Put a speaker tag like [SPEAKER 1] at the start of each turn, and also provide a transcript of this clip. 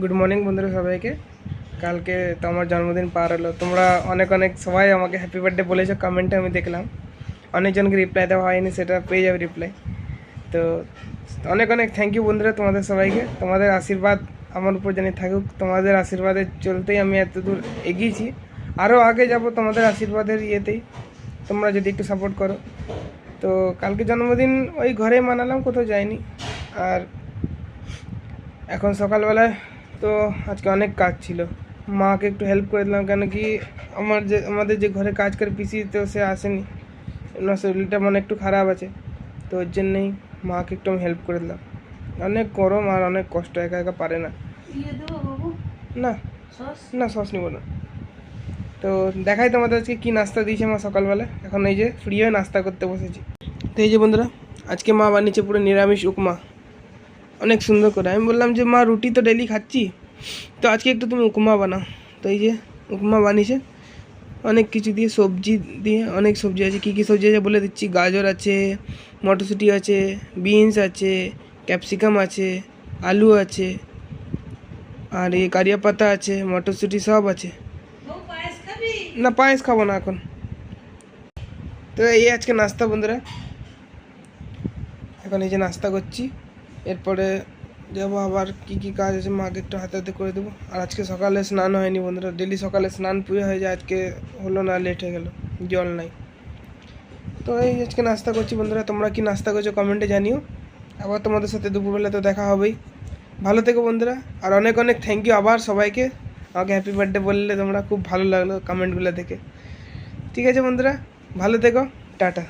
[SPEAKER 1] Good morning বন্ধুরা সবাইকে। কালকে তো আমার জন্মদিন পার হলো। তোমরা অনেক অনেক সবাই আমাকে হ্যাপি বার্থডে বলেছো কমেন্টে, আমি দেখলাম। অনেকজনকে রিপ্লাই দেওয়া হয়নি, সেটা পেয়ে যাবে রিপ্লাই। তো অনেক অনেক থ্যাংক ইউ বন্ধুরা তোমাদের সবাইকে। তোমাদের আশীর্বাদ আমার উপর জানি থাকুক। তোমাদের আশীর্বাদে চলতেই আমি এত দূর এগিয়েছি, আরও আগে যাব তোমাদের আশীর্বাদের ইয়েতেই, তোমরা যদি একটু সাপোর্ট করো। তো কালকে জন্মদিন ওই ঘরে মানালাম, কোথাও যাইনি। আর এখন সকালবেলায় তো আজকে অনেক কাজ ছিল, মাকে একটু হেল্প করে দিলাম। কেন কি আমাদের যে ঘরে কাজ করে পিসি, তো সে আসেনি, ওনার শরীরটা মানে একটু খারাপ আছে। তো ওর জন্যেই মাকে একটু আমি হেল্প করে দিলাম। অনেক গরম আর অনেক কষ্ট, একা একা পারে না। না না, সস নিব না। তো দেখাই তোমাদের আজকে কী নাস্তা দিয়েছে মা সকালবেলা। এখন এই যে ফ্রি হয়ে নাস্তা করতে বসেছি। তো এই যে বন্ধুরা, আজকে মা বানিয়েছে পুরো নিরামিষ উপমা, অনেক সুন্দর করে। আমি বললাম যে মা রুটি তো ডেলি খাচ্ছি, তো আজকে একটু তুমি উপমা বানাও। তো এই যে উপমা বানিয়েছে অনেক কিছু দিয়ে, সবজি দিয়ে। অনেক সবজি আছে, কী কী সবজি আছে বলে দিচ্ছি। গাজর আছে, মটরশুঁটি আছে, বিনস আছে, ক্যাপসিকাম আছে, আলু আছে, আর এই কারিয়া পাতা আছে, মটরশুঁটি সব আছে। না, পায়েস খাবো না এখন। তো এই আজকে নাস্তা বন্ধুরা। এখন এই যে নাস্তা করছি, এরপরে যাবো আবার কী কী কাজ আছে মাকে একটু হাতে হাতে করে দেবো। আর আজকে সকালে স্নান হয়নি বন্ধুরা, ডেলি সকালে স্নান পুজো হয়ে যায়, আজকে হলো না, লেট হয়ে গেল, জল নাই। তো এই আজকে নাস্তা করছি বন্ধুরা। তোমরা কি নাস্তা করছো কমেন্টে জানিও। আবার তোমাদের সাথে দুপুরবেলা তো দেখা হবেই। ভালো থেকো বন্ধুরা, আর অনেক অনেক থ্যাংক ইউ আবার সবাইকে। আমাকে হ্যাপি বার্থডে বললে তোমরা, খুব ভালো লাগলো কমেন্টগুলো দেখে। ঠিক আছে বন্ধুরা, ভালো থেকো, টাটা।